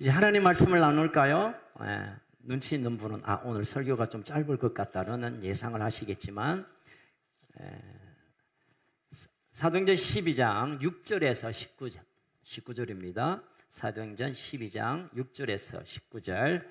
이제 하나님 말씀을 나눌까요? 눈치 있는 분은 오늘 설교가 좀 짧을 것 같다는 예상을 하시겠지만 사도행전 12장 6절에서 19절입니다. 사도행전 12장 6절에서 19절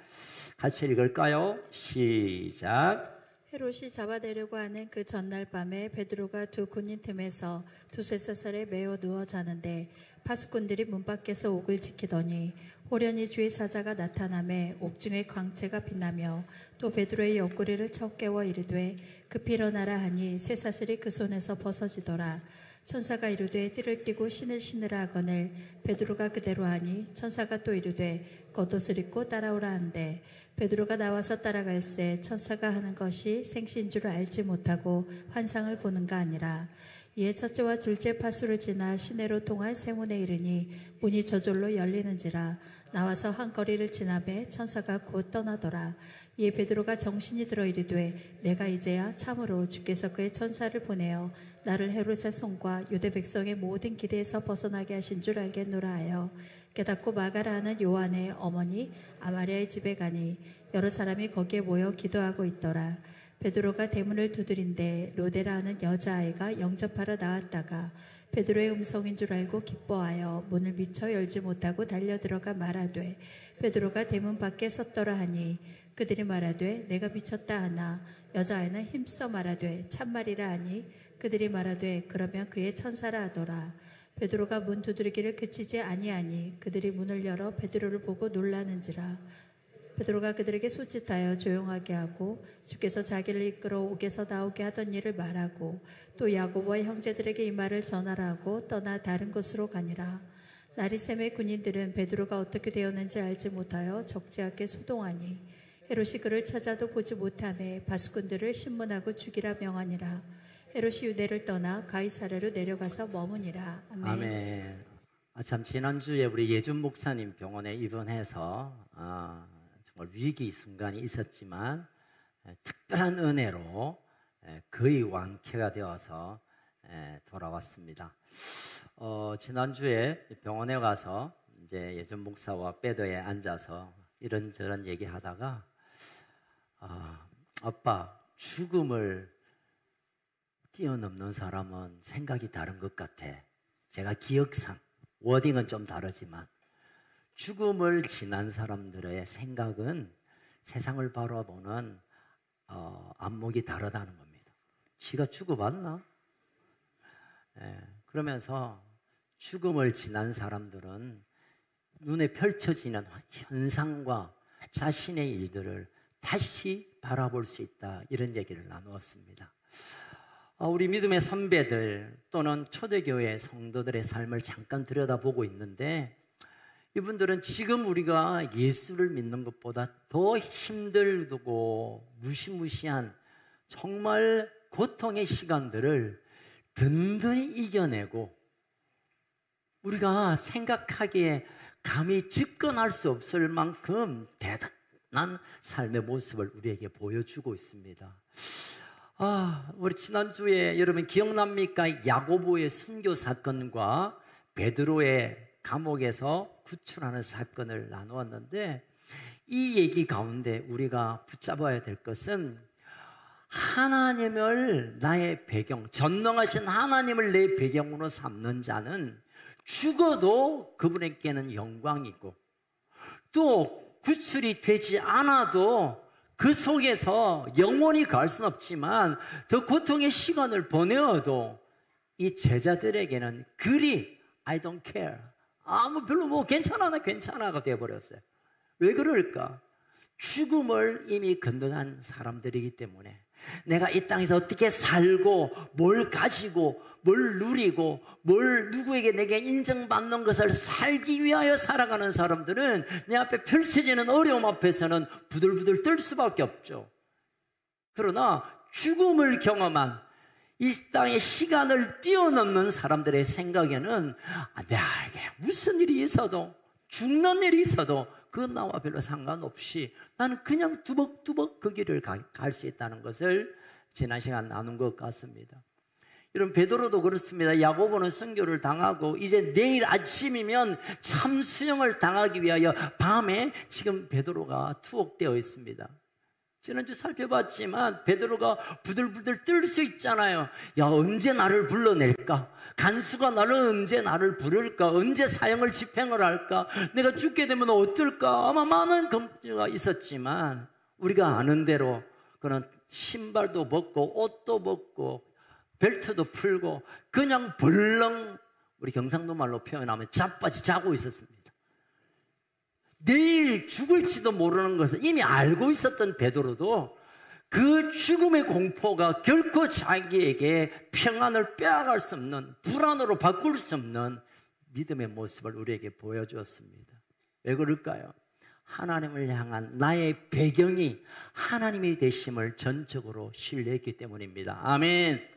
같이 읽을까요? 시작. 헤롯이 잡아내려고 하는 그 전날 밤에 베드로가 두 군인 틈에서 두세 사살에 매어 누워 자는데 파수꾼들이 문 밖에서 옥을 지키더니 호련히 주의 사자가 나타나매 옥중에 광채가 빛나며 또 베드로의 옆구리를 쳐 깨워 이르되 급히 일어나라 하니 쇠사슬이 그 손에서 벗어지더라. 천사가 이르되 띠를 띠고 신을 신으라 하거늘 베드로가 그대로 하니 천사가 또 이르되 겉옷을 입고 따라오라 한대 베드로가 나와서 따라갈새 천사가 하는 것이 생시인 줄 알지 못하고 환상을 보는가 아니라 이에 첫째와 둘째 파수를 지나 시내로 통한 세문에 이르니 문이 저절로 열리는지라 나와서 한 거리를 지나매 천사가 곧 떠나더라. 이에 베드로가 정신이 들어 이르되 내가 이제야 참으로 주께서 그의 천사를 보내어 나를 헤롯의 손과 유대 백성의 모든 기대에서 벗어나게 하신 줄 알겠노라 하여 깨닫고 마가라 하는 요한의 어머니 아마리아의 집에 가니 여러 사람이 거기에 모여 기도하고 있더라. 베드로가 대문을 두드린데 로데라 하는 여자아이가 영접하러 나왔다가 베드로의 음성인 줄 알고 기뻐하여 문을 미처 열지 못하고 달려들어가 말하되 베드로가 대문 밖에 섰더라 하니 그들이 말하되 내가 미쳤다 하나 여자아이는 힘써 말하되 참말이라 하니 그들이 말하되 그러면 그의 천사라 하더라. 베드로가 문 두드리기를 그치지 아니하니 그들이 문을 열어 베드로를 보고 놀라는지라. 베드로가 그들에게 손짓하여 조용하게 하고 주께서 자기를 이끌어 옥에서 나오게 하던 일을 말하고 또 야고보와 형제들에게 이 말을 전하라 하고 떠나 다른 곳으로 가니라. 날이 새매 군인들은 베드로가 어떻게 되었는지 알지 못하여 적지하게 소동하니 헤롯이 그를 찾아도 보지 못하매 바수꾼들을 신문하고 죽이라 명하니라. 헤롯이 유대를 떠나 가이사랴로 내려가서 머무니라. 아멘. 아멘. 참 지난주에 우리 예준 목사님 병원에 입원해서 정말 위기 순간이 있었지만 특별한 은혜로 거의 완쾌가 되어서 돌아왔습니다. 지난주에 병원에 가서 이제 예전 목사와 베드에 앉아서 이런저런 얘기하다가 아빠 죽음을 뛰어넘는 사람은 생각이 다른 것 같아. 제가 기억상 워딩은 좀 다르지만 죽음을 지난 사람들의 생각은 세상을 바라보는 안목이 다르다는 겁니다. 지가 죽어봤나? 그러면서 죽음을 지난 사람들은 눈에 펼쳐지는 현상과 자신의 일들을 다시 바라볼 수 있다, 이런 얘기를 나누었습니다. 우리 믿음의 선배들 또는 초대교회 성도들의 삶을 잠깐 들여다보고 있는데 이분들은 지금 우리가 예수를 믿는 것보다 더 힘들고 무시무시한 정말 고통의 시간들을 든든히 이겨내고 우리가 생각하기에 감히 집권할 수 없을 만큼 대단한 삶의 모습을 우리에게 보여주고 있습니다. 우리 지난주에 여러분 기억납니까? 야고보의 순교 사건과 베드로의 감옥에서 구출하는 사건을 나누었는데 이 얘기 가운데 우리가 붙잡아야 될 것은 하나님을 나의 배경, 전능하신 하나님을 내 배경으로 삼는 자는 죽어도 그분에게는 영광이고 또 구출이 되지 않아도 그 속에서 영원히 갈 수는 없지만 더 고통의 시간을 보내어도 이 제자들에게는 그리 I don't care, 별로 괜찮아, 나 괜찮아가 되어버렸어요. 왜 그럴까? 죽음을 이미 건너간 사람들이기 때문에 내가 이 땅에서 어떻게 살고 뭘 가지고 뭘 누리고 뭘 누구에게 내게 인정받는 것을 살기 위하여 살아가는 사람들은 내 앞에 펼쳐지는 어려움 앞에서는 부들부들 떨 수밖에 없죠. 그러나 죽음을 경험한 이 땅의 시간을 뛰어넘는 사람들의 생각에는 내게 무슨 일이 있어도 죽는 일이 있어도 그건 나와 별로 상관없이 나는 그냥 두벅두벅 그 길을 갈 수 있다는 것을 지난 시간 나눈 것 같습니다. 이런 베드로도 그렇습니다. 야고보는 선교를 당하고 이제 내일 아침이면 참수형을 당하기 위하여 밤에 지금 베드로가 투옥되어 있습니다. 지난주 살펴봤지만 베드로가 부들부들 떨 수 있잖아요. 야, 언제 나를 불러낼까? 간수가 언제 나를 부를까? 언제 사형을 집행을 할까? 내가 죽게 되면 어떨까? 아마 많은 걱정이 있었지만 우리가 아는 대로 그는 신발도 벗고 옷도 벗고 벨트도 풀고 그냥 벌렁, 우리 경상도 말로 표현하면 자빠지 자고 있었습니다. 내일 죽을지도 모르는 것을 이미 알고 있었던 베드로도 그 죽음의 공포가 결코 자기에게 평안을 빼앗을 수 없는, 불안으로 바꿀 수 없는 믿음의 모습을 우리에게 보여주었습니다. 왜 그럴까요? 하나님을 향한 나의 배경이 하나님이 되심을 전적으로 신뢰했기 때문입니다. 아멘.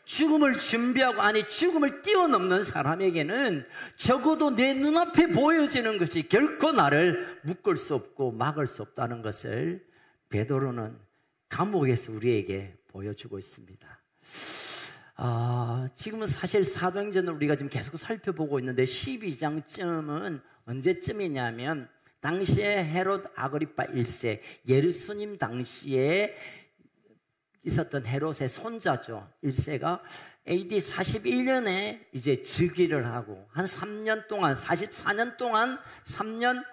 죽음을 준비하고, 아니 죽음을 뛰어넘는 사람에게는 적어도 내 눈앞에 보여지는 것이 결코 나를 묶을 수 없고 막을 수 없다는 것을 베드로는 감옥에서 우리에게 보여주고 있습니다. 지금은 사실 사도행전을 우리가 지금 계속 살펴보고 있는데 12장쯤은 언제쯤이냐면 당시에 헤롯 아그리파 1세, 예루살렘 당시에 있었던 헤롯의 손자죠. 1세가 AD 41년에 이제 즉위를 하고 한 3년 동안, 44년 동안 3년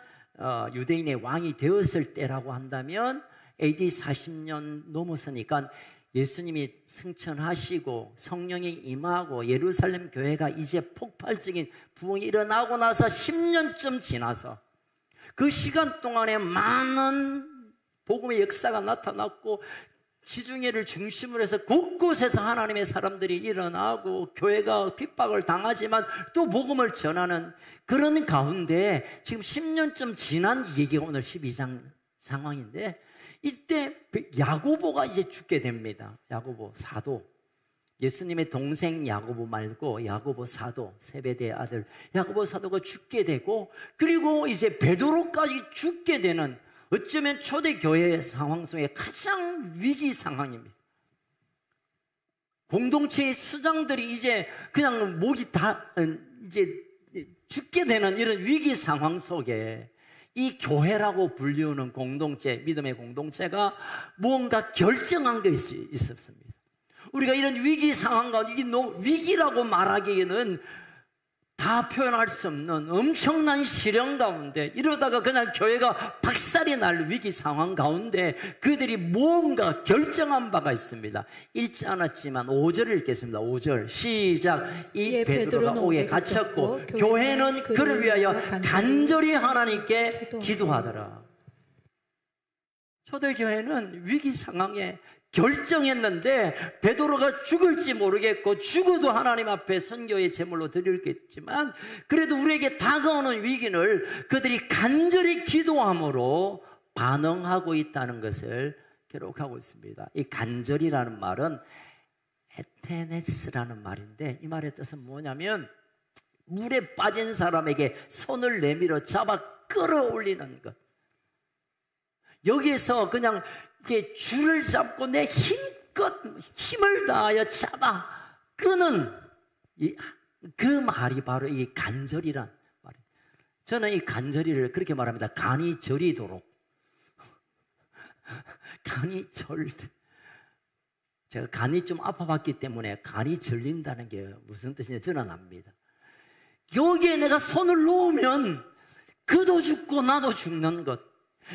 유대인의 왕이 되었을 때라고 한다면 AD 40년 넘었으니까 예수님이 승천하시고 성령이 임하고 예루살렘 교회가 이제 폭발적인 부흥이 일어나고 나서 10년쯤 지나서 그 시간 동안에 많은 복음의 역사가 나타났고 지중해를 중심으로 해서 곳곳에서 하나님의 사람들이 일어나고 교회가 핍박을 당하지만 또 복음을 전하는 그런 가운데 지금 10년쯤 지난 얘기가 오늘 12장 상황인데 이때 야고보가 이제 죽게 됩니다. 야고보 사도, 예수님의 동생 야고보 말고 야고보 사도, 세베대의 아들 야고보 사도가 죽게 되고, 그리고 이제 베드로까지 죽게 되는, 어쩌면 초대교회 상황 속에 가장 위기 상황입니다. 공동체의 수장들이 이제 그냥 목이 다 이제 죽게 되는 이런 위기 상황 속에 이 교회라고 불리우는 공동체, 믿음의 공동체가 무언가 결정한 것이 있었습니다. 우리가 이런 위기 상황 가운데, 이게 위기라고 말하기에는 다 표현할 수 없는 엄청난 시련 가운데, 이러다가 그냥 교회가 박살이 날 위기 상황 가운데 그들이 뭔가 결정한 바가 있습니다. 읽지 않았지만 5절을 읽겠습니다. 5절 시작. 이 베드로가 옥에 갇혔고 교회는 그를 위하여 간절히 하나님께 기도하더라. 초대교회는 위기 상황에 결정했는데 베드로가 죽을지 모르겠고 죽어도 하나님 앞에 선교의 제물로 드리겠지만 그래도 우리에게 다가오는 위기를 그들이 간절히 기도함으로 반응하고 있다는 것을 기록하고 있습니다. 이 간절이라는 말은 에테네스라는 말인데 이 말의 뜻은 뭐냐면 물에 빠진 사람에게 손을 내밀어 잡아 끌어올리는 것. 여기에서 그냥 이렇게 줄을 잡고 내 힘껏 힘을 다하여 잡아 끄는 그 말이 바로 이 간절이란 말입니다. 저는 이 간절이를 그렇게 말합니다. 간이 저리도록. 간이 절대. 제가 간이 좀 아파봤기 때문에 간이 절린다는 게 무슨 뜻인지 저는 압니다. 여기에 내가 손을 놓으면 그도 죽고 나도 죽는 것.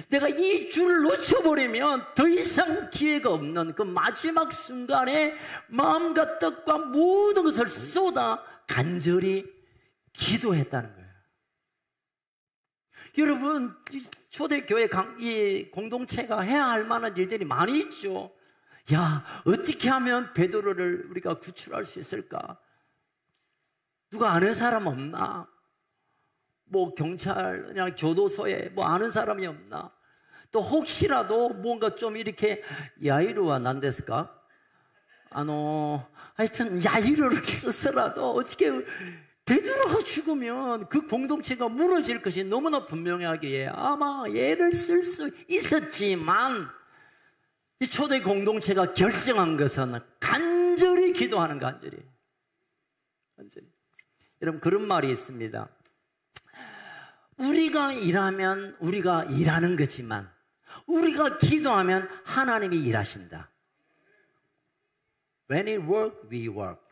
내가 이 줄을 놓쳐버리면 더 이상 기회가 없는 그 마지막 순간에 마음과 뜻과 모든 것을 쏟아 간절히 기도했다는 거예요. 여러분, 초대교회 이 공동체가 해야 할 만한 일들이 많이 있죠. 야, 어떻게 하면 베드로를 우리가 구출할 수 있을까? 누가 아는 사람 없나? 뭐 경찰, 그냥 교도소에 뭐 아는 사람이 없나? 또 혹시라도 뭔가 좀 이렇게 야이루와 난데스까? 하여튼 야이루를 써서라도 어떻게 베드로가 죽으면 그 공동체가 무너질 것이 너무나 분명하기에 아마 얘를 쓸 수 있었지만 이 초대 공동체가 결정한 것은 간절히 간절히 기도하는 간절히. 여러분, 그런 말이 있습니다. 우리가 일하면 우리가 일하는 거지만 우리가 기도하면 하나님이 일하신다. When we work, we work.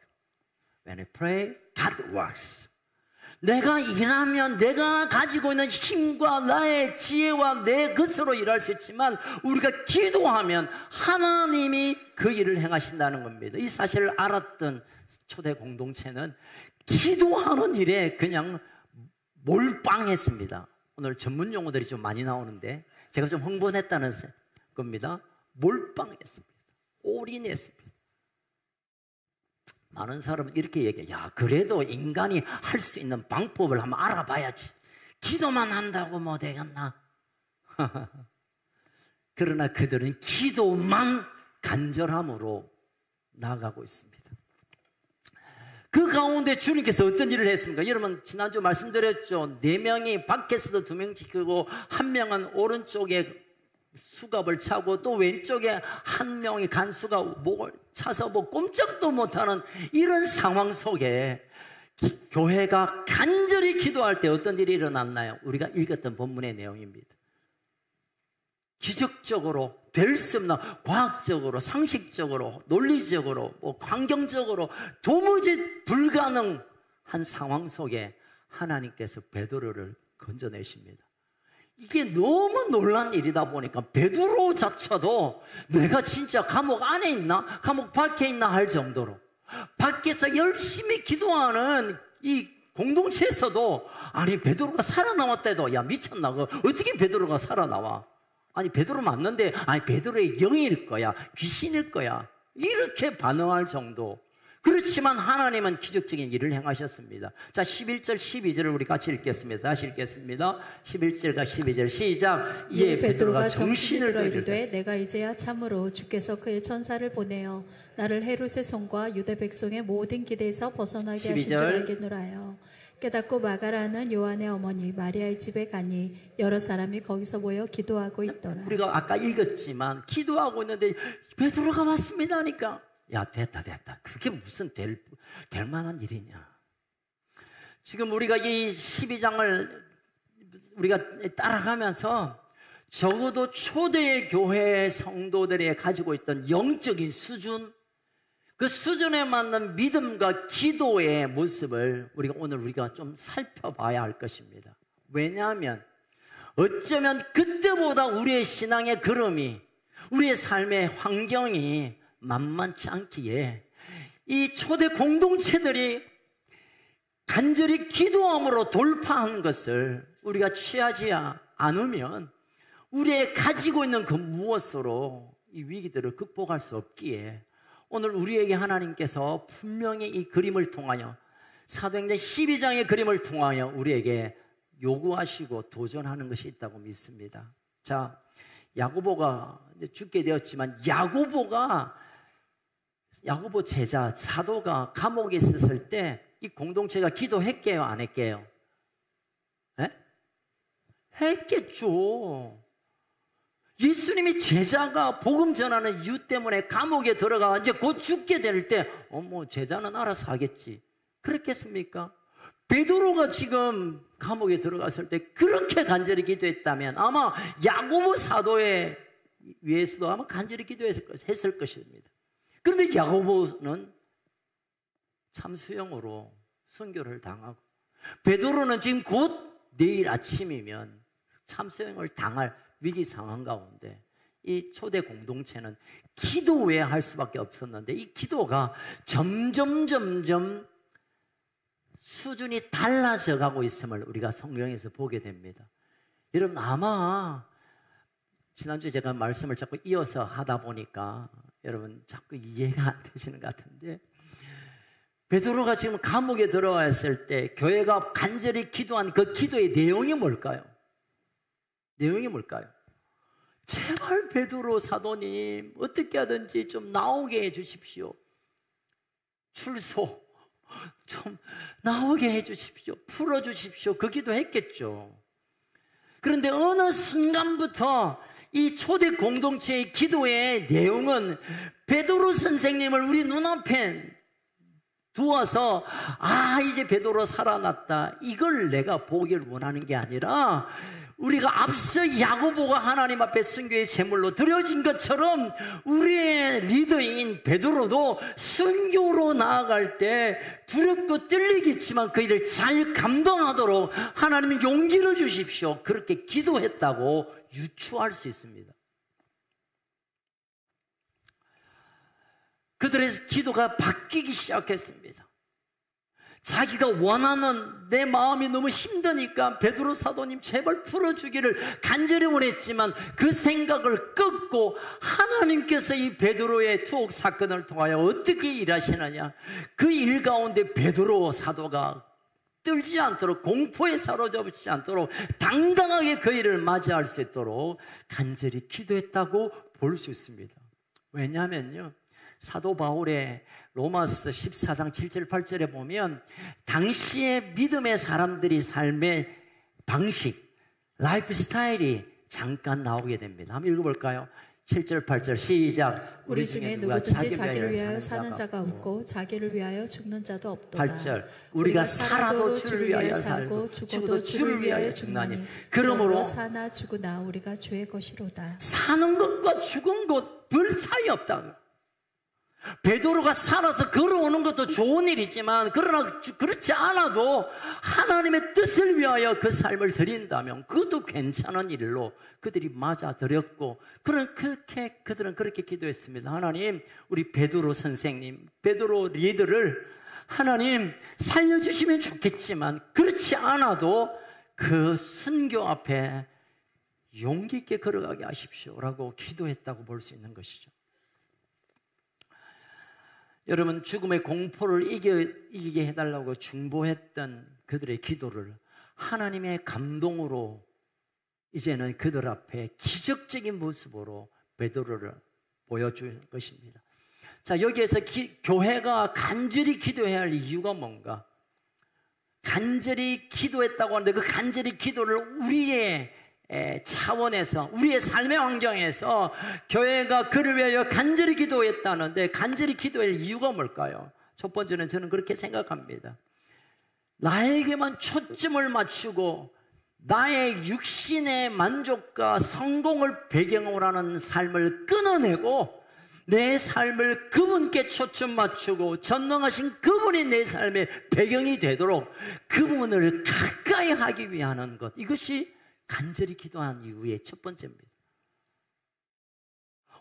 When we pray, God works. 내가 일하면 내가 가지고 있는 힘과 나의 지혜와 내 것으로 일할 수 있지만 우리가 기도하면 하나님이 그 일을 행하신다는 겁니다. 이 사실을 알았던 초대 공동체는 기도하는 일에 그냥 몰빵했습니다. 오늘 전문 용어들이 좀 많이 나오는데 제가 좀 흥분했다는 겁니다. 몰빵했습니다. 올인했습니다. 많은 사람은 이렇게 얘기해요. 야, 그래도 인간이 할 수 있는 방법을 한번 알아봐야지. 기도만 한다고 뭐 되겠나? 그러나 그들은 기도만 간절함으로 나아가고 있습니다. 그 가운데 주님께서 어떤 일을 했습니까? 여러분, 지난주 말씀드렸죠. 4명이 밖에서도 2명 지키고 1명은 오른쪽에 수갑을 차고 또 왼쪽에 1명이 간수가 목을 차서 뭐 꼼짝도 못하는 이런 상황 속에 교회가 간절히 기도할 때 어떤 일이 일어났나요? 우리가 읽었던 본문의 내용입니다. 기적적으로 될 수 없는 과학적으로, 상식적으로, 논리적으로, 환경적으로 도무지 불가능한 상황 속에 하나님께서 베드로를 건져내십니다. 이게 너무 놀란 일이다 보니까 베드로조차도 내가 진짜 감옥 안에 있나? 감옥 밖에 있나? 할 정도로 밖에서 열심히 기도하는 이 공동체에서도 아니 베드로가 살아남았다 해도 야 미쳤나? 어떻게 베드로가 살아나와? 아니 베드로 맞는데 아니 베드로의 영일 거야, 귀신일 거야, 이렇게 반응할 정도. 그렇지만 하나님은 기적적인 일을 행하셨습니다. 자, 11절 12절을 우리 같이 읽겠습니다. 다시 읽겠습니다. 11절과 12절 시작. 이에 베드로가 정신을 들어 이르되 내가 이제야 참으로 주께서 그의 천사를 보내어 나를 헤롯의 성과 유대 백성의 모든 기대에서 벗어나게 하신 줄 알겠노라 하여 깨닫고 마가라는 요한의 어머니 마리아의 집에 가니 여러 사람이 거기서 모여 기도하고 있더라. 우리가 아까 읽었지만 기도하고 있는데 베드로가 왔습니다 하니까 야 됐다 그게 무슨 될 만한 일이냐. 지금 우리가 이 12장을 우리가 따라가면서 적어도 초대 교회 성도들이 가지고 있던 영적인 수준, 그 수준에 맞는 믿음과 기도의 모습을 우리가 좀 살펴봐야 할 것입니다. 왜냐하면 어쩌면 그때보다 우리의 신앙의 걸음이, 우리의 삶의 환경이 만만치 않기에 이 초대 공동체들이 간절히 기도함으로 돌파한 것을 우리가 취하지 않으면 우리의 가지고 있는 그 무엇으로 이 위기들을 극복할 수 없기에 오늘 우리에게 하나님께서 분명히 이 그림을 통하여 사도행전 12장의 그림을 통하여 우리에게 요구하시고 도전하는 것이 있다고 믿습니다. 자, 야고보가 이제 죽게 되었지만 야고보 제자 사도가 감옥에 있었을 때 이 공동체가 기도했게요, 안 했게요? 에? 했겠죠. 예수님이 제자가 복음 전하는 이유 때문에 감옥에 들어가 이제 곧 죽게 될 때 제자는 알아서 하겠지, 그랬겠습니까? 베드로가 지금 감옥에 들어갔을 때 그렇게 간절히 기도했다면 아마 야고보 사도에 위해서도 아마 간절히 기도했을 것입니다. 그런데 야고보는 참수형으로 순교를 당하고 베드로는 지금 곧 내일 아침이면 참수형을 당할 위기 상황 가운데 이 초대 공동체는 기도해야 할 수밖에 없었는데 이 기도가 점점 수준이 달라져 가고 있음을 우리가 성경에서 보게 됩니다. 여러분, 아마 지난주에 제가 말씀을 자꾸 이어서 하다 보니까 여러분 자꾸 이해가 안 되시는 것 같은데, 베드로가 지금 감옥에 들어왔을 때 교회가 간절히 기도한 그 기도의 내용이 뭘까요? 제발 베드로 사도님 어떻게 하든지 좀 나오게 해주십시오. 출소 좀 나오게 해주십시오. 풀어주십시오. 그 기도했겠죠. 그런데 어느 순간부터 이 초대 공동체의 기도의 내용은 베드로 선생님을 우리 눈앞에 두어서 이제 베드로 살아났다, 이걸 내가 보기를 원하는 게 아니라, 우리가 앞서 야고보가 하나님 앞에 순교의 제물로 드려진 것처럼 우리의 리더인 베드로도 순교로 나아갈 때 두렵고 떨리겠지만 그 일을 잘 감당하도록 하나님이 용기를 주십시오, 그렇게 기도했다고 유추할 수 있습니다. 그들의 기도가 바뀌기 시작했습니다. 자기가 원하는, 내 마음이 너무 힘드니까 베드로 사도님 제발 풀어주기를 간절히 원했지만 그 생각을 끊고 하나님께서 이 베드로의 투옥 사건을 통하여 어떻게 일하시느냐, 그 일 가운데 베드로 사도가 떨지 않도록, 공포에 사로잡히지 않도록 당당하게 그 일을 맞이할 수 있도록 간절히 기도했다고 볼 수 있습니다. 왜냐하면요, 사도 바울의 로마서 14장 7절 8절에 보면 당시의 믿음의 사람들이 삶의 방식, 라이프 스타일이 잠깐 나오게 됩니다. 한번 읽어볼까요? 7절 8절 시작. 우리 중에 누구든지 자기를 위하여 사는 자가 없고 자기를 위하여 죽는 자도 없도다. 8절 우리가 살아도 주를 위하여 살고 죽어도 주를 위하여 죽나니 그러므로 사나 죽으나 우리가 주의 것이로다. 사는 것과 죽은 것 별 차이 없다. 베드로가 살아서 걸어오는 것도 좋은 일이지만, 그러나 그렇지 않아도 하나님의 뜻을 위하여 그 삶을 드린다면 그것도 괜찮은 일로 그들이 맞아들였고, 그들은 그렇게 기도했습니다. 하나님, 우리 베드로 선생님, 베드로 리더를 하나님 살려주시면 좋겠지만 그렇지 않아도 그 순교 앞에 용기 있게 걸어가게 하십시오라고 기도했다고 볼 수 있는 것이죠. 여러분, 죽음의 공포를 이기게 해달라고 중보했던 그들의 기도를 하나님의 감동으로 이제는 그들 앞에 기적적인 모습으로 베드로를 보여준 것입니다. 자, 여기에서 교회가 간절히 기도해야 할 이유가 뭔가? 간절히 기도했다고 하는데 그 간절히 기도를 우리의 차원에서, 우리의 삶의 환경에서 교회가 그를 위하여 간절히 기도했다는데 간절히 기도할 이유가 뭘까요? 첫 번째는 저는 그렇게 생각합니다. 나에게만 초점을 맞추고 나의 육신의 만족과 성공을 배경으로 하는 삶을 끊어내고 내 삶을 그분께 초점 맞추고 전능하신 그분이 내 삶의 배경이 되도록 그분을 가까이 하기 위한 것, 이것이 간절히 기도한 이유의 첫 번째입니다.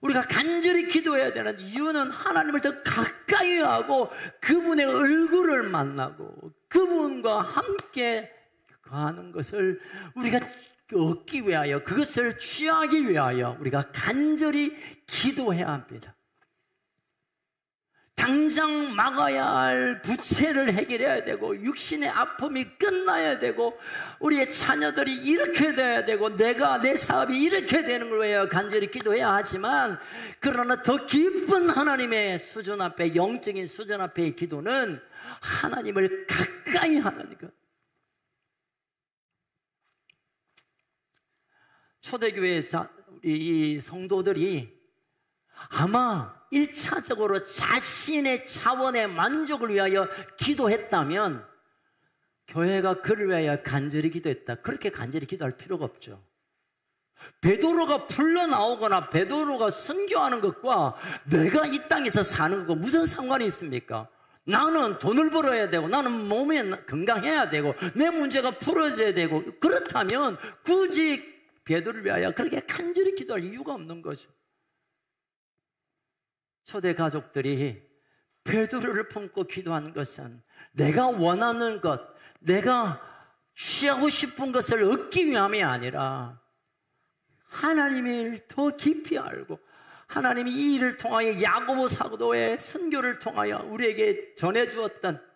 우리가 간절히 기도해야 되는 이유는 하나님을 더 가까이 하고 그분의 얼굴을 만나고 그분과 함께 가는 것을 우리가 얻기 위하여, 그것을 취하기 위하여 우리가 간절히 기도해야 합니다. 당장 막아야 할 부채를 해결해야 되고 육신의 아픔이 끝나야 되고 우리의 자녀들이 이렇게 돼야 되고 내 사업이 이렇게 되는 걸 위하여 간절히 기도해야 하지만, 그러나 더 깊은 하나님의 수준 앞에, 영적인 수준 앞에의 기도는 하나님을 가까이 하는 것. 초대교회 우리 이 성도들이 아마 1차적으로 자신의 차원의 만족을 위하여 기도했다면 교회가 그를 위하여 간절히 기도했다, 그렇게 간절히 기도할 필요가 없죠. 베드로가 풀려나오거나 베드로가 순교하는 것과 내가 이 땅에서 사는 것과 무슨 상관이 있습니까? 나는 돈을 벌어야 되고 나는 몸이 건강해야 되고 내 문제가 풀어져야 되고, 그렇다면 굳이 베드로를 위하여 그렇게 간절히 기도할 이유가 없는 거죠. 초대 가족들이 베드로를 품고 기도한 것은 내가 원하는 것, 내가 취하고 싶은 것을 얻기 위함이 아니라 하나님을 더 깊이 알고 하나님이 이 일을 통하여 야고보 사도의 순교를 통하여 우리에게 전해주었던,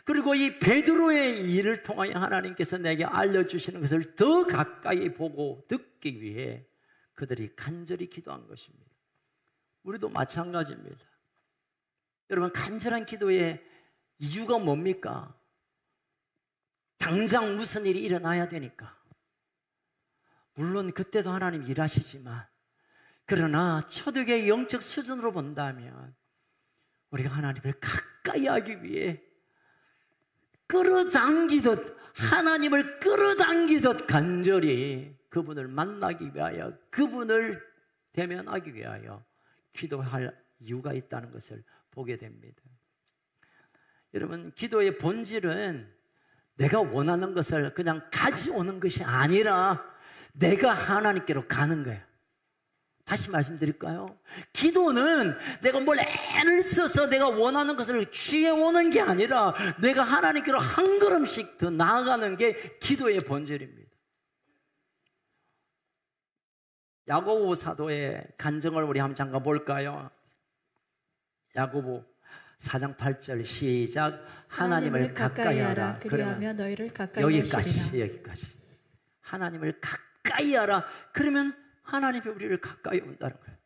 그리고 이 베드로의 일을 통하여 하나님께서 내게 알려주시는 것을 더 가까이 보고 듣기 위해 그들이 간절히 기도한 것입니다. 우리도 마찬가지입니다. 여러분, 간절한 기도의 이유가 뭡니까? 당장 무슨 일이 일어나야 되니까. 물론 그때도 하나님 일하시지만 그러나 초대교회의 영적 수준으로 본다면 우리가 하나님을 가까이 하기 위해 끌어당기듯, 하나님을 끌어당기듯 간절히 그분을 만나기 위하여, 그분을 대면하기 위하여 기도할 이유가 있다는 것을 보게 됩니다. 여러분, 기도의 본질은 내가 원하는 것을 그냥 가져오는 것이 아니라 내가 하나님께로 가는 거예요. 다시 말씀드릴까요? 기도는 내가 뭘 애를 써서 내가 원하는 것을 취해오는 게 아니라 내가 하나님께로 한 걸음씩 더 나아가는 게 기도의 본질입니다. 야고보 사도의 간증을 우리 한번 잠깐 볼까요? 야고보 4장 8절 시작. 하나님을 가까이 하라. 그리하면 너희를 가까이 하시리라. 여기까지. 하나님을 가까이 하라. 그러면 하나님이 우리를 가까이 온다는 거예요.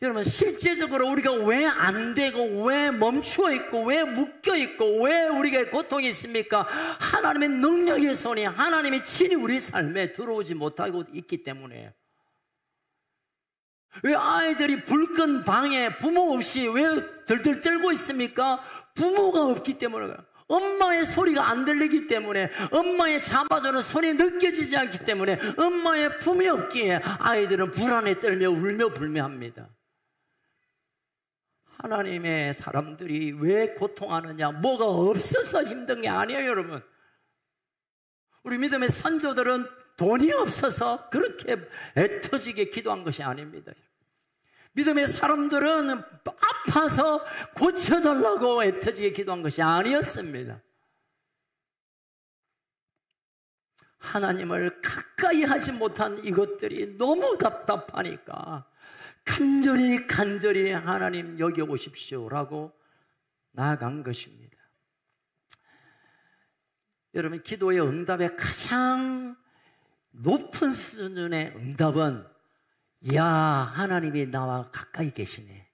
여러분, 실제적으로 우리가 왜 안 되고, 왜 멈추어 있고, 왜 묶여 있고, 왜 우리가 고통이 있습니까? 하나님의 능력의 손이, 하나님의 친히 우리 삶에 들어오지 못하고 있기 때문에요. 왜 아이들이 불 끈 방에 부모 없이 왜 들들 떨고 있습니까? 부모가 없기 때문에, 엄마의 소리가 안 들리기 때문에, 엄마의 잡아주는 손이 느껴지지 않기 때문에, 엄마의 품이 없기에 아이들은 불안에 떨며 울며 불매합니다. 하나님의 사람들이 왜 고통하느냐? 뭐가 없어서 힘든 게 아니에요, 여러분. 우리 믿음의 선조들은 돈이 없어서 그렇게 애터지게 기도한 것이 아닙니다. 믿음의 사람들은 아파서 고쳐달라고 애터지게 기도한 것이 아니었습니다. 하나님을 가까이 하지 못한 이것들이 너무 답답하니까 간절히 하나님 여겨보십시오라고 나아간 것입니다. 여러분, 기도의 응답의 가장 높은 수준의 응답은 야, 하나님이 나와 가까이 계시네.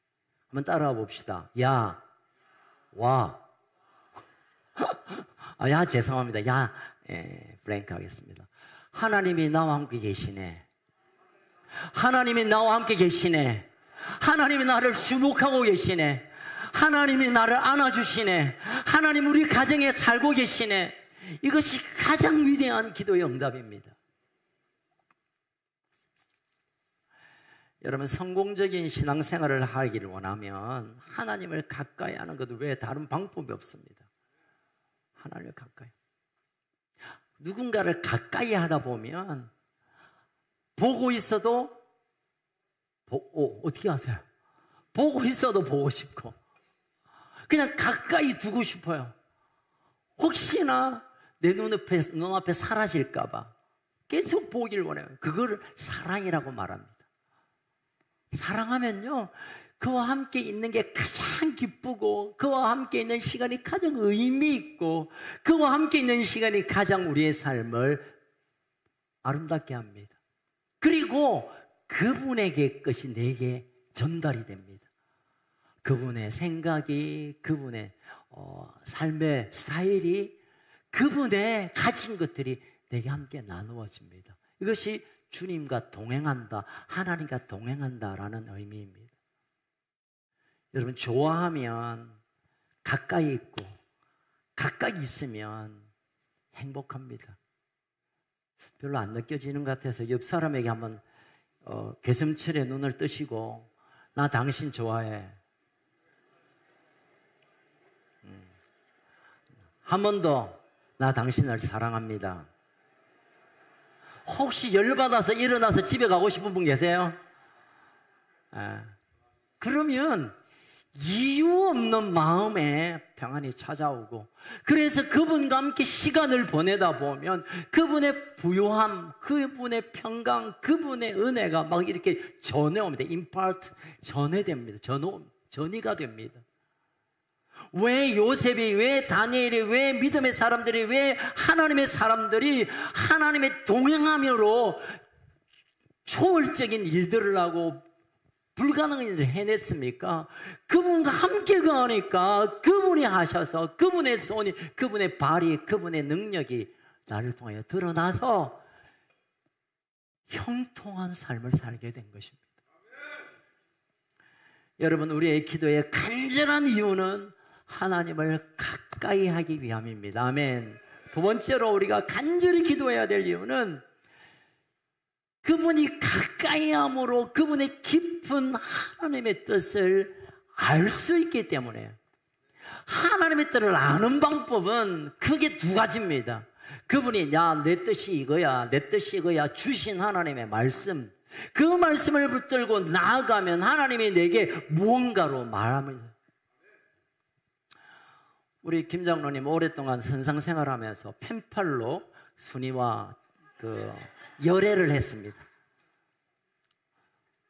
한번 따라와 봅시다. 야, 와. 야, 죄송합니다. 야, 블랭크 하겠습니다. 하나님이 나와 함께 계시네. 하나님이 나와 함께 계시네. 하나님이 나를 주목하고 계시네. 하나님이 나를 안아주시네. 하나님 우리 가정에 살고 계시네. 이것이 가장 위대한 기도의 응답입니다. 여러분, 성공적인 신앙생활을 하기를 원하면 하나님을 가까이 하는 것 외에 다른 방법이 없습니다. 하나님을 가까이. 누군가를 가까이 하다 보면 보고 있어도 어떻게 하세요? 보고 있어도 보고 싶고 그냥 가까이 두고 싶어요. 혹시나 내 눈앞에 사라질까 봐 계속 보길 원해요. 그거를 사랑이라고 말합니다. 사랑하면요, 그와 함께 있는 게 가장 기쁘고, 그와 함께 있는 시간이 가장 의미 있고, 그와 함께 있는 시간이 가장 우리의 삶을 아름답게 합니다. 그리고 그분에게 것이 내게 전달이 됩니다. 그분의 생각이, 그분의 삶의 스타일이, 그분의 가진 것들이 내게 함께 나누어집니다. 이것이 주님과 동행한다, 하나님과 동행한다라는 의미입니다. 여러분, 좋아하면 가까이 있고 가까이 있으면 행복합니다. 별로 안 느껴지는 것 같아서 옆 사람에게 한번 괴슴철에 눈을 뜨시고 나 당신 좋아해. 한 번 더 나 당신을 사랑합니다. 혹시 열받아서 일어나서 집에 가고 싶은 분 계세요? 그러면 이유 없는 마음에 평안이 찾아오고, 그래서 그분과 함께 시간을 보내다 보면 그분의 부요함, 그분의 평강, 그분의 은혜가 막 이렇게 전해옵니다. 임파트, 전해됩니다. 전이가 됩니다. 왜 요셉이, 왜 다니엘이, 왜 믿음의 사람들이, 왜 하나님의 사람들이 하나님의 동행함으로 초월적인 일들을 하고 불가능한 일을 해냈습니까? 그분과 함께 가니까 그분이 하셔서 그분의 손이, 그분의 발이, 그분의 능력이 나를 통하여 드러나서 형통한 삶을 살게 된 것입니다. 여러분, 우리의 기도의 간절한 이유는 하나님을 가까이 하기 위함입니다. 아멘. 두 번째로 우리가 간절히 기도해야 될 이유는 그분이 가까이 함으로 그분의 깊은 하나님의 뜻을 알 수 있기 때문에. 하나님의 뜻을 아는 방법은 크게 두 가지입니다. 그분이 내 뜻이 이거야, 내 뜻이 이거야 주신 하나님의 말씀, 그 말씀을 붙들고 나아가면 하나님이 내게 무언가로 말합니다. 우리 김 장로님 오랫동안 선상 생활하면서 펜팔로 순이와 열애를 했습니다.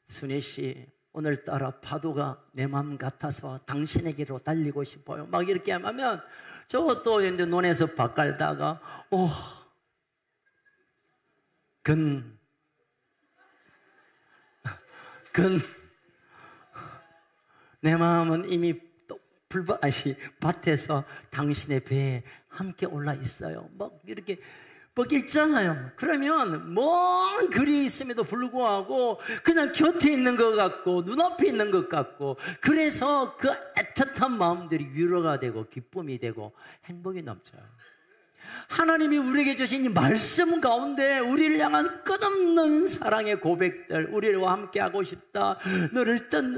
순이 씨, 오늘따라 파도가 내 마음 같아서 당신에게로 달리고 싶어요. 막 이렇게 하면 저것도 이제 눈에서 밥 깔다가 내 마음은 이미 밭에서 당신의 배에 함께 올라 있어요. 막 이렇게 막 읽잖아요. 그러면 먼 글이 있음에도 불구하고 그냥 곁에 있는 것 같고 눈앞에 있는 것 같고, 그래서 그 애틋한 마음들이 위로가 되고 기쁨이 되고 행복이 넘쳐요. 하나님이 우리에게 주신 이 말씀 가운데 우리를 향한 끝없는 사랑의 고백들, 우리와 함께 하고 싶다,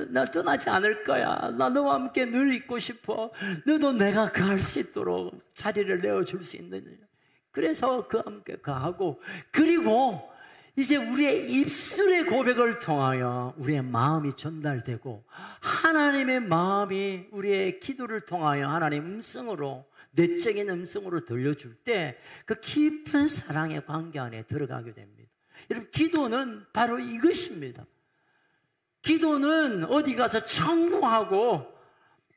나 떠나지 않을 거야, 나 너와 함께 늘 있고 싶어, 너도 내가 가할 수 있도록 자리를 내어줄 수 있느냐. 그래서 그 함께 가하고, 그리고 이제 우리의 입술의 고백을 통하여 우리의 마음이 전달되고, 하나님의 마음이 우리의 기도를 통하여 하나님의 음성으로, 내적인 음성으로 들려줄 때 그 깊은 사랑의 관계 안에 들어가게 됩니다. 여러분, 기도는 바로 이것입니다. 기도는 어디 가서 청구하고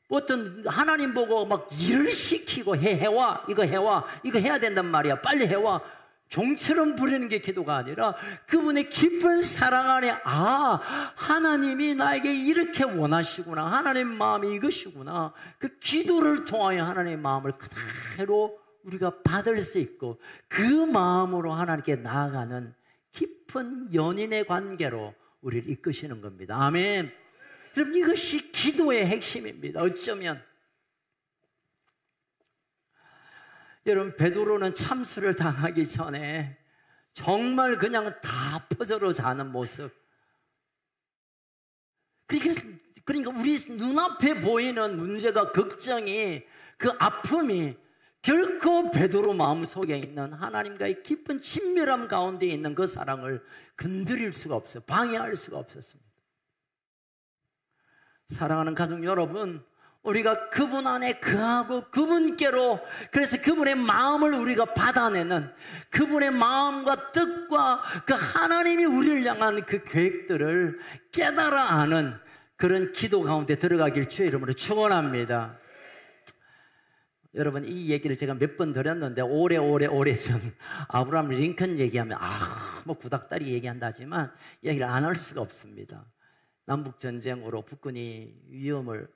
어떤 하나님 보고 막 일을 시키고 해와, 이거 해와, 이거 해야 된단 말이야, 빨리 해와, 종처럼 부리는 게 기도가 아니라 그분의 깊은 사랑 안에 하나님이 나에게 이렇게 원하시구나, 하나님 마음이 이것이구나, 그 기도를 통하여 하나님의 마음을 그대로 우리가 받을 수 있고 그 마음으로 하나님께 나아가는 깊은 연인의 관계로 우리를 이끄시는 겁니다. 아멘. 여러분, 이것이 기도의 핵심입니다. 어쩌면 여러분, 베드로는 참수를 당하기 전에 정말 그냥 다 퍼져로 자는 모습, 그러니까 우리 눈앞에 보이는 문제가, 걱정이, 그 아픔이 결코 베드로 마음속에 있는 하나님과의 깊은 친밀함 가운데 있는 그 사랑을 건드릴 수가 없어요. 방해할 수가 없었습니다. 사랑하는 가족 여러분, 우리가 그분 안에 거하고 그분께로, 그래서 그분의 마음을 우리가 받아내는, 그분의 마음과 뜻과 그 하나님이 우리를 향한 그 계획들을 깨달아 아는 그런 기도 가운데 들어가길 주의 이름으로 축원합니다. 여러분, 이 얘기를 제가 몇 번 드렸는데 오래전 아브라함 링컨 얘기하면 뭐 구닥다리 얘기한다지만 얘기를 안 할 수가 없습니다. 남북전쟁으로 북군이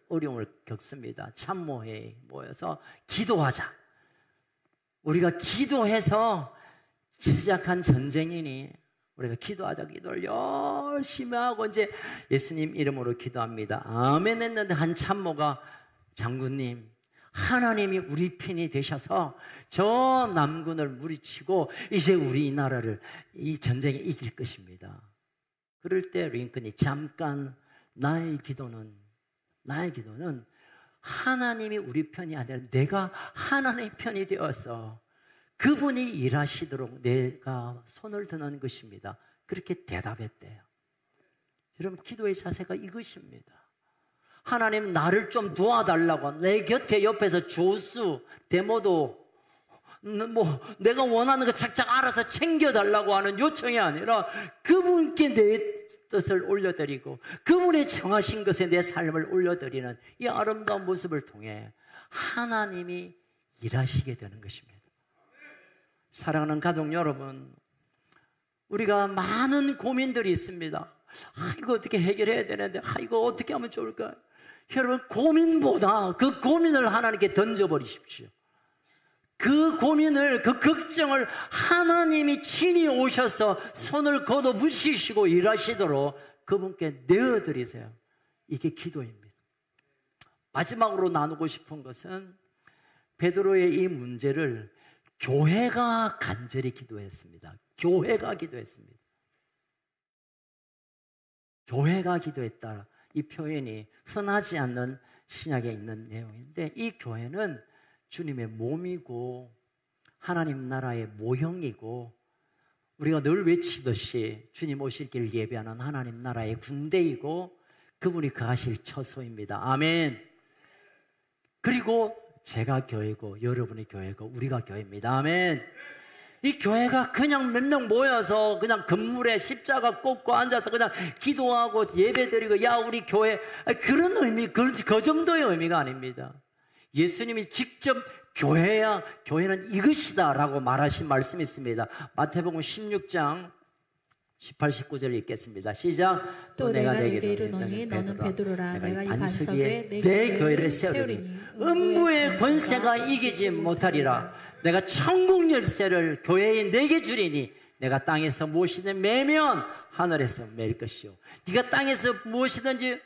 어려움을 겪습니다. 참모회에 모여서 기도하자. 우리가 기도해서 시작한 전쟁이니 우리가 기도하자. 기도를 열심히 하고 이제 예수님 이름으로 기도합니다. 아멘 했는데 한 참모가, 장군님, 하나님이 우리 편이 되셔서 저 남군을 물리치고 이제 우리나라를 이 전쟁에 이길 것입니다. 그럴 때 링컨이 잠깐, 나의 기도는 하나님이 우리 편이 아니라 내가 하나님의 편이 되어서 그분이 일하시도록 내가 손을 드는 것입니다. 그렇게 대답했대요. 여러분, 기도의 자세가 이것입니다. 하나님, 나를 좀 도와달라고, 내 곁에 옆에서 조수, 데모도 내가 원하는 거 착착 알아서 챙겨달라고 하는 요청이 아니라 그분께 내 뜻을 올려드리고 그분의 정하신 것에 내 삶을 올려드리는 이 아름다운 모습을 통해 하나님이 일하시게 되는 것입니다. 사랑하는 가족 여러분, 우리가 많은 고민들이 있습니다. 이거 어떻게 해결해야 되는데, 이거 어떻게 하면 좋을까? 여러분, 고민보다 그 고민을 하나님께 던져버리십시오. 그 고민을, 그 걱정을 하나님이 친히 오셔서 손을 걷어붙이시고 일하시도록 그분께 내어드리세요. 이게 기도입니다. 마지막으로 나누고 싶은 것은 베드로의 이 문제를 교회가 간절히 기도했습니다. 교회가 기도했습니다. 교회가 기도했다. 이 표현이 흔하지 않는 신약에 있는 내용인데, 이 교회는 주님의 몸이고 하나님 나라의 모형이고, 우리가 늘 외치듯이 주님 오실 길을 예배하는 하나님 나라의 군대이고, 그분이 거하실 처소입니다. 아멘. 그리고 제가 교회고 여러분이 교회고 우리가 교회입니다. 아멘. 이 교회가 그냥 몇 명 모여서 그냥 건물에 십자가 꽂고 앉아서 그냥 기도하고 예배드리고 야 우리 교회, 그런 의미, 그 정도의 의미가 아닙니다. 예수님이 직접 교회는 이것이다 라고 말하신 말씀이 있습니다. 마태복음 16장 18, 19절 읽겠습니다. 시작. 또 내가 네게 이르노니 너는 베드로라. 내가 이 반석에 내 교회를 세우리니 음부의 권세가 이기지 못하리라. 내가 천국 열쇠를 교회에 내게 주리니 내가 땅에서 무엇이든 매면 하늘에서 매일 것이요, 네가 땅에서 무엇이든지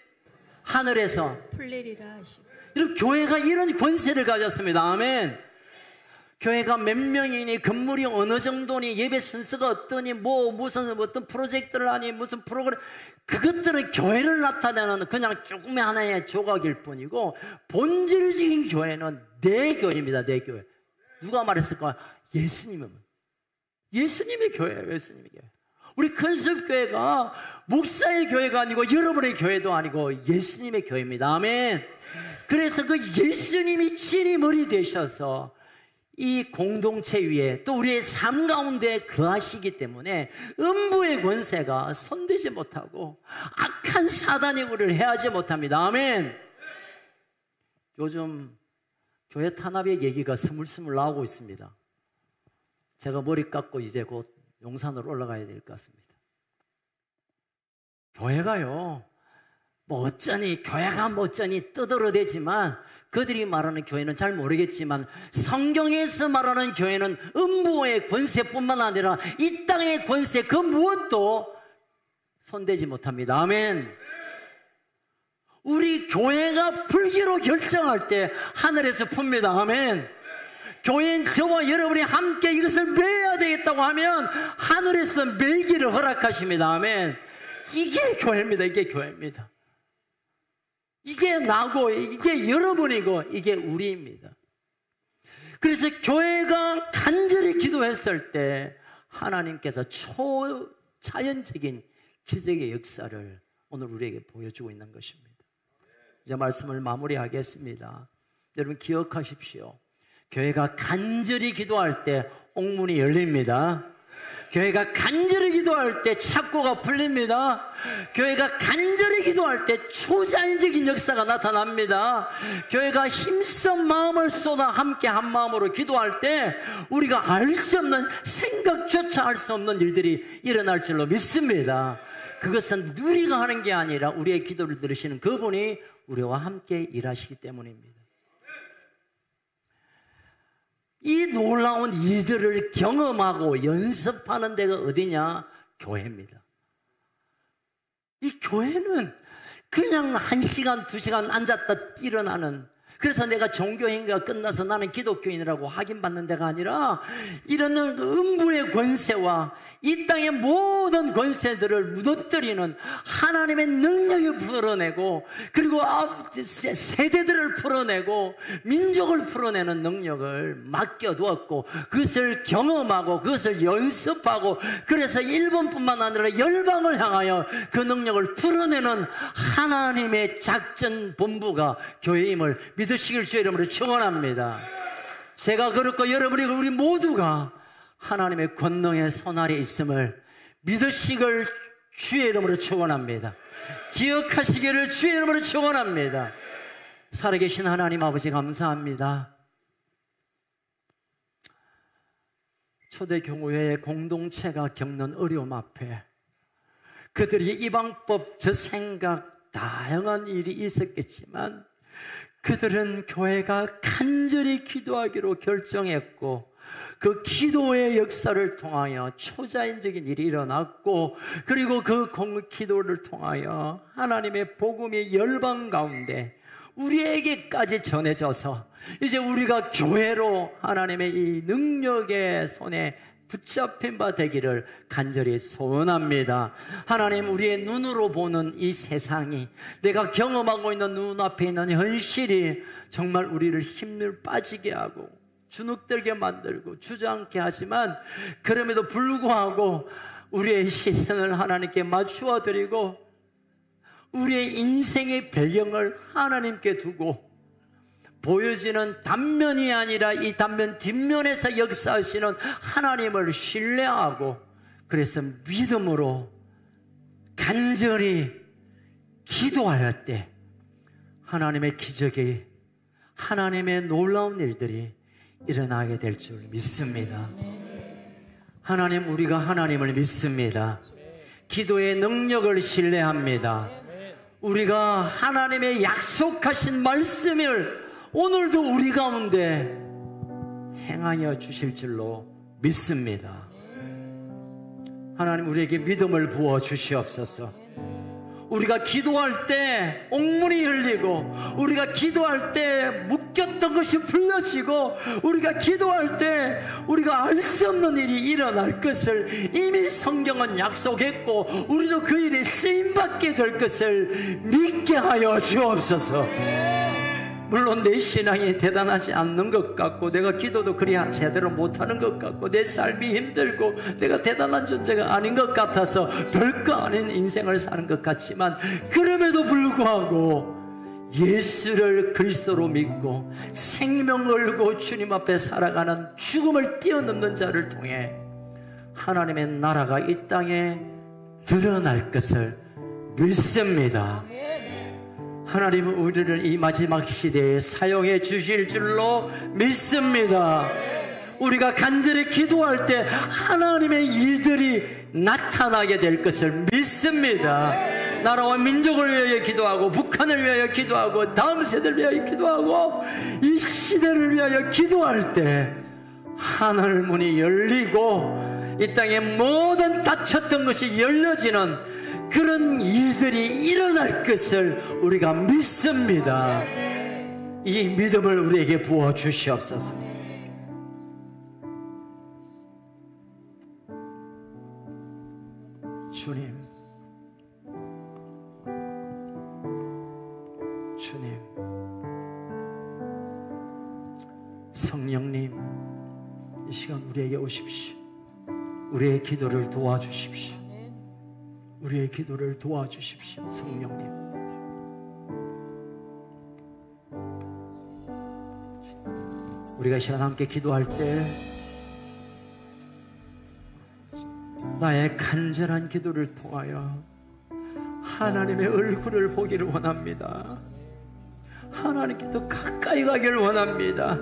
하늘에서 풀리리라 하시고. 여러분, 교회가 이런 권세를 가졌습니다. 아멘. 교회가 몇 명이니, 건물이 어느 정도니, 예배 순서가 어떠니, 무슨 어떤 프로젝트를 하니, 무슨 프로그램, 그것들은 교회를 나타내는 그냥 조금의 하나의 조각일 뿐이고, 본질적인 교회는 내 교회입니다. 내 교회. 누가 말했을까? 예수님의 교회예요. 예수님의 교회. 우리 큰숲교회가 목사의 교회가 아니고 여러분의 교회도 아니고 예수님의 교회입니다. 아멘. 그래서 그 예수님이 친히 머리 되셔서 이 공동체 위에 또 우리의 삶 가운데 거하시기 때문에 음부의 권세가 손대지 못하고 악한 사단이 우리를 해하지 못합니다. 아멘. 요즘 교회 탄압의 얘기가 스물스물 나오고 있습니다. 제가 머리 깎고 이제 곧 용산으로 올라가야 될 것 같습니다. 교회가요, 교회가 어쩌니 떠들어대지만, 그들이 말하는 교회는 잘 모르겠지만 성경에서 말하는 교회는 음부의 권세뿐만 아니라 이 땅의 권세 그 무엇도 손대지 못합니다. 아멘. 우리 교회가 풀기로 결정할 때 하늘에서 풉니다. 아멘. 교회인 저와 여러분이 함께 이것을 매야 되겠다고 하면 하늘에서 매기를 허락하십니다. 아멘. 이게 교회입니다. 이게 교회입니다. 이게 나고, 이게 여러분이고, 이게 우리입니다. 그래서 교회가 간절히 기도했을 때 하나님께서 초자연적인 기적의 역사를 오늘 우리에게 보여주고 있는 것입니다. 이제 말씀을 마무리하겠습니다. 여러분 기억하십시오. 교회가 간절히 기도할 때 옥문이 열립니다. 교회가 간절히 기도할 때 착고가 풀립니다. 교회가 간절히 기도할 때 초자연적인 역사가 나타납니다. 교회가 힘써 마음을 쏟아 함께 한 마음으로 기도할 때 우리가 알 수 없는, 생각조차 할 수 없는 일들이 일어날 줄로 믿습니다. 그것은 우리가 하는 게 아니라 우리의 기도를 들으시는 그분이 우리와 함께 일하시기 때문입니다. 이 놀라운 일들을 경험하고 연습하는 데가 어디냐? 교회입니다. 이 교회는 그냥 1시간, 2시간 앉았다 일어나는, 그래서 내가 종교행위가 끝나서 나는 기독교인이라고 확인받는 데가 아니라 이런 음부의 권세와 이 땅의 모든 권세들을 무너뜨리는 하나님의 능력을 풀어내고, 그리고 세대들을 풀어내고 민족을 풀어내는 능력을 맡겨두었고, 그것을 경험하고 그것을 연습하고, 그래서 일본뿐만 아니라 열방을 향하여 그 능력을 풀어내는 하나님의 작전 본부가 교회임을 믿으시길 주의 이름으로 축원합니다. 제가 그렇고 여러분이, 우리 모두가 하나님의 권능의 손 아래 있음을 믿으시길 주의 이름으로 축원합니다. 기억하시기를 주의 이름으로 축원합니다. 살아계신 하나님 아버지 감사합니다. 초대교회의 공동체가 겪는 어려움 앞에 그들이 이방법, 저 생각, 다양한 일이 있었겠지만 그들은 교회가 간절히 기도하기로 결정했고, 그 기도의 역사를 통하여 초자연적인 일이 일어났고, 그리고 그 기도를 통하여 하나님의 복음이 열방 가운데 우리에게까지 전해져서 이제 우리가 교회로 하나님의 이 능력의 손에 붙잡힌 바 되기를 간절히 소원합니다. 하나님, 우리의 눈으로 보는 이 세상이, 내가 경험하고 있는 눈앞에 있는 현실이 정말 우리를 힘을 빠지게 하고 주눅들게 만들고 주저앉게 하지만, 그럼에도 불구하고 우리의 시선을 하나님께 맞추어 드리고 우리의 인생의 배경을 하나님께 두고 보여지는 단면이 아니라 이 단면 뒷면에서 역사하시는 하나님을 신뢰하고, 그래서 믿음으로 간절히 기도할 때 하나님의 기적이, 하나님의 놀라운 일들이 일어나게 될 줄 믿습니다. 하나님, 우리가 하나님을 믿습니다. 기도의 능력을 신뢰합니다. 우리가 하나님의 약속하신 말씀을 오늘도 우리 가운데 행하여 주실 줄로 믿습니다. 하나님, 우리에게 믿음을 부어 주시옵소서. 우리가 기도할 때 옥문이 열리고, 우리가 기도할 때 묶였던 것이 풀려지고, 우리가 기도할 때 우리가 알 수 없는 일이 일어날 것을 이미 성경은 약속했고, 우리도 그 일에 쓰임받게 될 것을 믿게 하여 주옵소서. 물론 내 신앙이 대단하지 않는 것 같고, 내가 기도도 그리 제대로 못하는 것 같고, 내 삶이 힘들고 내가 대단한 존재가 아닌 것 같아서 별거 아닌 인생을 사는 것 같지만, 그럼에도 불구하고 예수를 그리스도로 믿고 생명 걸고 주님 앞에 살아가는 죽음을 뛰어넘는 자를 통해 하나님의 나라가 이 땅에 드러날 것을 믿습니다. 하나님은 우리를 이 마지막 시대에 사용해 주실 줄로 믿습니다. 우리가 간절히 기도할 때 하나님의 일들이 나타나게 될 것을 믿습니다. 나라와 민족을 위하여 기도하고, 북한을 위하여 기도하고, 다음 세대를 위하여 기도하고, 이 시대를 위하여 기도할 때 하늘 문이 열리고 이 땅에 모든 닫혔던 것이 열려지는 그런 일들이 일어날 것을 우리가 믿습니다. 이 믿음을 우리에게 부어 주시옵소서. 주님, 주님, 성령님, 이 시간 우리에게 오십시오. 우리의 기도를 도와주십시오. 우리의 기도를 도와주십시오. 성령님, 우리가 시간 함께 기도할 때 나의 간절한 기도를 통하여 하나님의 얼굴을 보기를 원합니다. 하나님께 더 가까이 가기를 원합니다.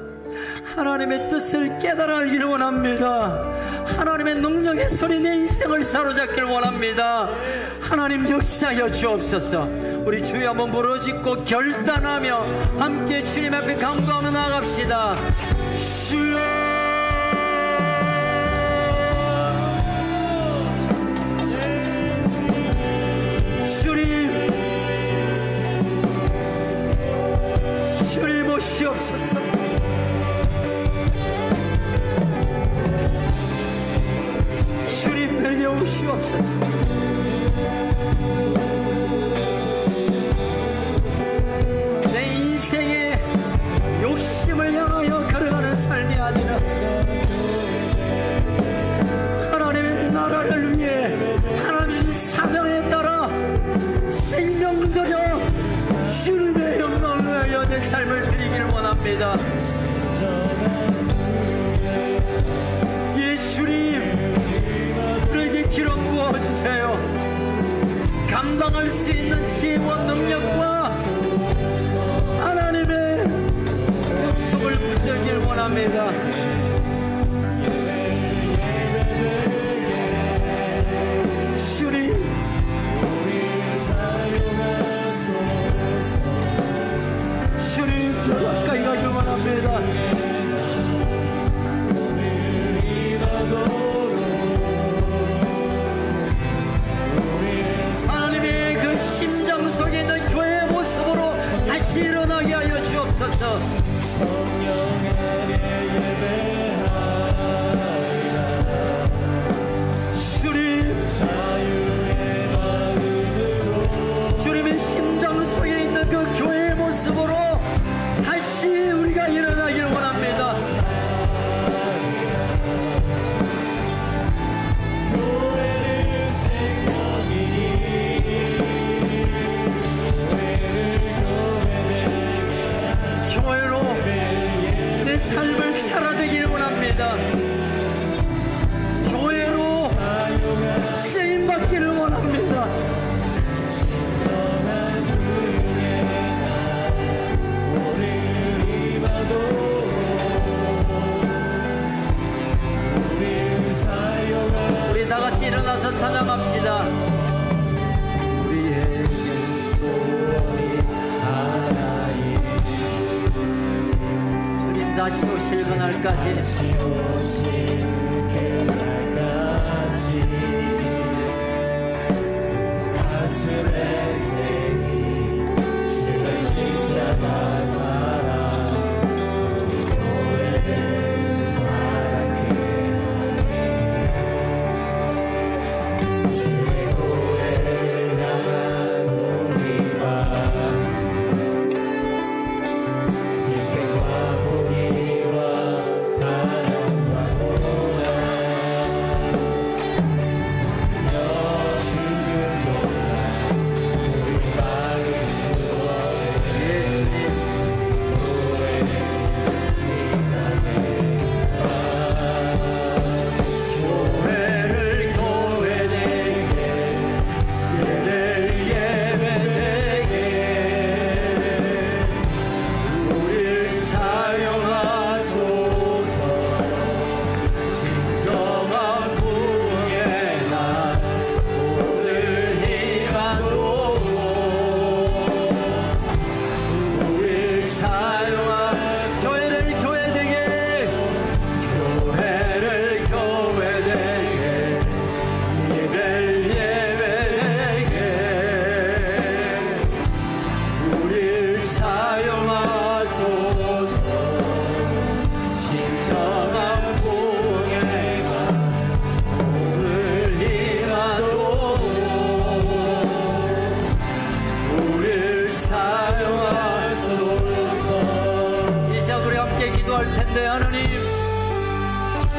하나님의 뜻을 깨달아 알기를 원합니다. 하나님의 능력의 손이 내 인생을 사로잡기를 원합니다. 하나님, 역사하여 주옵소서. 우리 주여 한번 부르짖고 결단하며 함께 주님 앞에 간구하며 나아갑시다. 주여, 주님 오시옵소서. 주님 내게 오시옵소서. 내 인생의 욕심을 향하여 걸어가는 삶이 아니라 하나님의 나라를 위해, 하나님의 사명에 따라 생명 들여 주님의 영광을 위하여 내 삶을 드리기를 원합니다. 예, 주님, 우리에게 기름 부어주세요. 감당할 수 있는 지혜와 능력과 하나님의 약속을 붙들기를 원합니다. 주님, 주님 더 가까이 가길 원합니다. 다시 오실 그날까지 가슴에 새긴 쓰는 십자가 사랑 우리 교회를 사랑해 주의 교회를 향한 우리와 희생과 포기와 사랑과 고난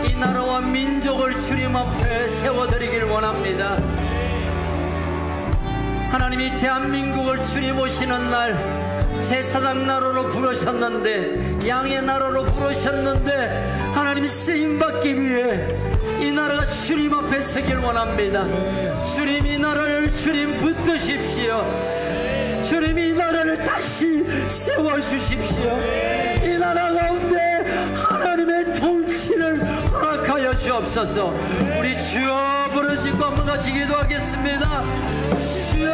이 나라와 민족을 주님 앞에 세워드리길 원합니다. 하나님이 대한민국을 주님 오시는 날 제사장 나라로 부르셨는데, 양의 나라로 부르셨는데, 하나님이 쓰임받기 위해 이 나라가 주님 앞에 서길 원합니다. 주님, 이 나라를 주님 붙드십시오. 주님, 이 나라를 다시 세워주십시오. 이 나라 가운데 하나님의 통치를 허락하여 주옵소서. 우리 주여 부르시고 한번 같이 기도하겠습니다. 주여,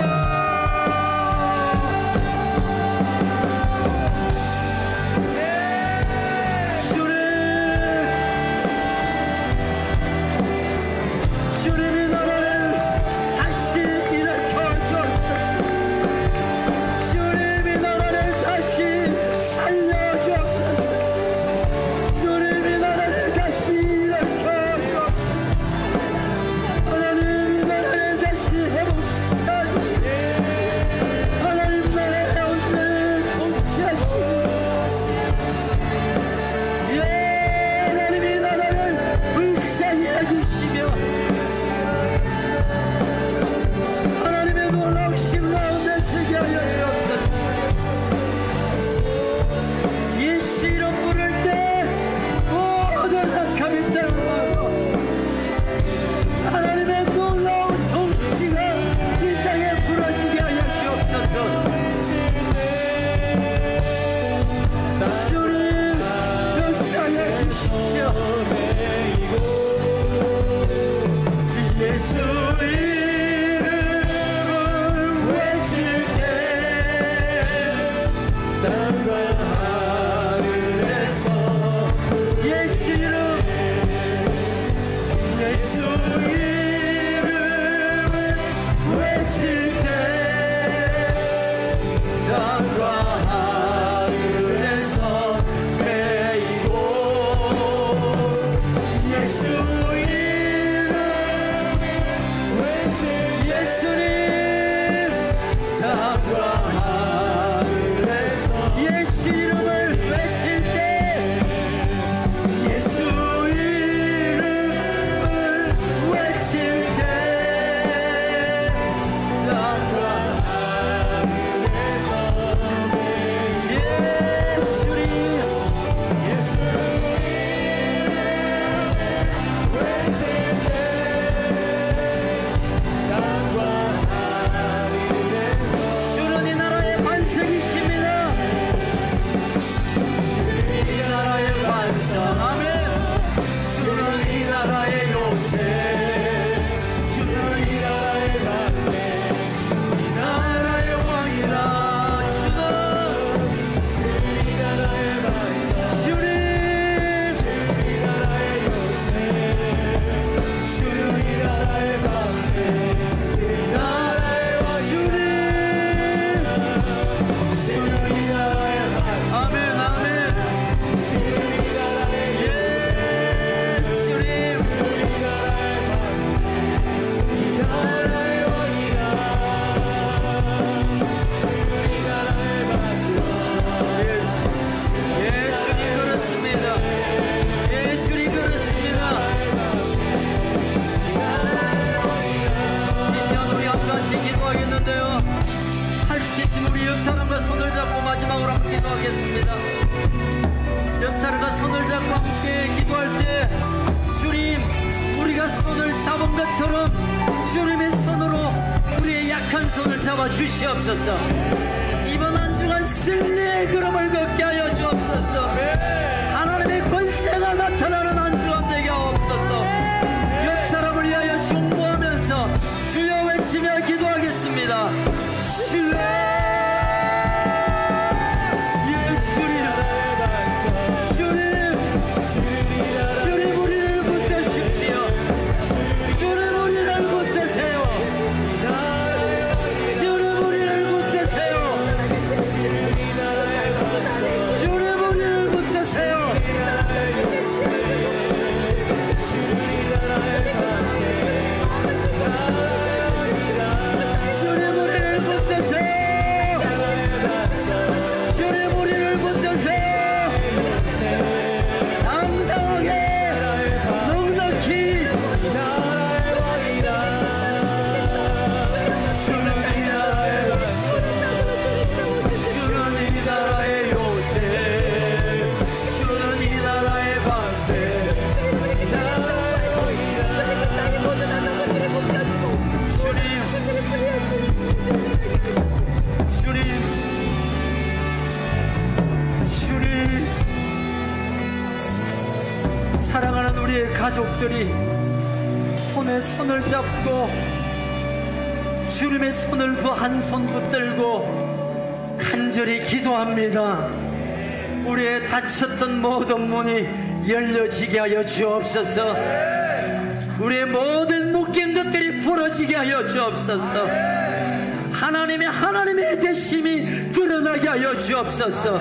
우리 옆 사람과 손을 잡고 마지막으로 함께 기도하겠습니다. 옆 사람과 손을 잡고 함께 기도할 때 주님, 우리가 손을 잡은 것처럼 주님의 손으로 우리의 약한 손을 잡아 주시옵소서. 이번 한 주간 승리의 걸음을 걷게 하여 주옵소서. 하나님의 권세가 나타나는 한 주간 되게 하옵소서. 옆 사람을 위하여 중보하면서 주여 외치며 기도하겠습니다. 주여, 주님 우리를 붙드십시오. 주님 우리를 붙드세요. 주님 우리를 붙드세요. 주님 우리를 붙드세요. 주님 우리를 붙드세요. 주님 우리를 붙드세요. 당당하게 넉넉히 주는 이 나라의 요새, 주는 이 나라의 방패. 주님, 사랑하는 우리의 가족들이 손에 손을 잡고 주님의 손을 그 한 손 붙들고 간절히 기도합니다. 우리의 닫혔던 모든 문이 열려지게 하여 주옵소서. 우리의 모든 묶인 것들이 풀어지게 하여 주옵소서. 하나님의 되심이 드러나게 하여 주옵소서.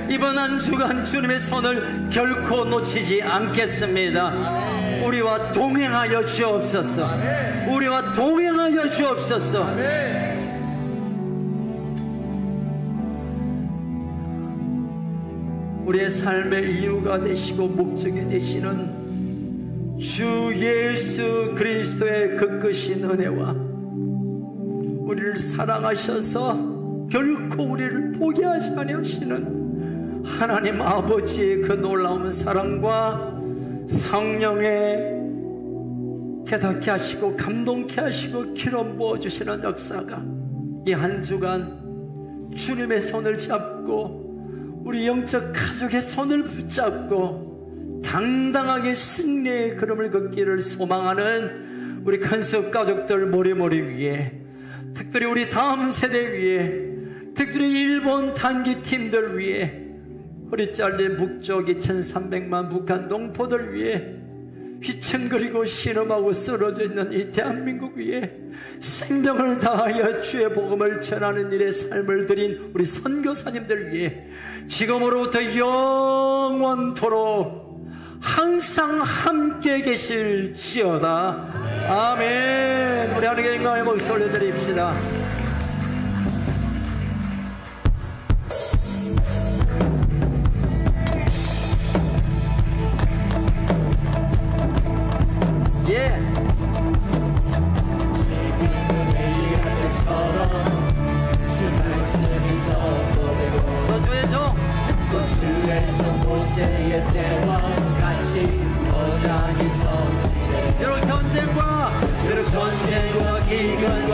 이번 한 주간 주님의 손을 결코 놓치지 않겠습니다. 우리와 동행하여 주옵소서. 우리와 동행하여 주옵소서. 우리의 삶의 이유가 되시고 목적이 되시는 주 예수 그리스도의 그크신 은혜와 우리를 사랑하셔서 결코 우리를 포기하지 아니하시는 하나님 아버지의 그 놀라운 사랑과 성령의 깨닫게 하시고 감동케 하시고 기름 부어주시는 역사가 이 한 주간 주님의 손을 잡고 우리 영적 가족의 손을 붙잡고 당당하게 승리의 걸음을 걷기를 소망하는 우리 큰속 가족들 모리모리 위에, 특별히 우리 다음 세대 위에, 특별히 일본 단기팀들 위에, 허리 잘린 북쪽 2300만 북한 동포들 위에, 휘청거리고 신음하고 쓰러져 있는 이 대한민국 위에 생명을 다하여 주의 복음을 전하는 일에 삶을 드린 우리 선교사님들 위해 지금으로부터 영원토록 항상 함께 계실지어다. 아멘. 우리 하나님께 영광의 목소리 올려드립시다. 예. 또 주의 종, 또 주의 종 모세의 때와 같이 언약이 성취돼. 여러 전쟁과 기근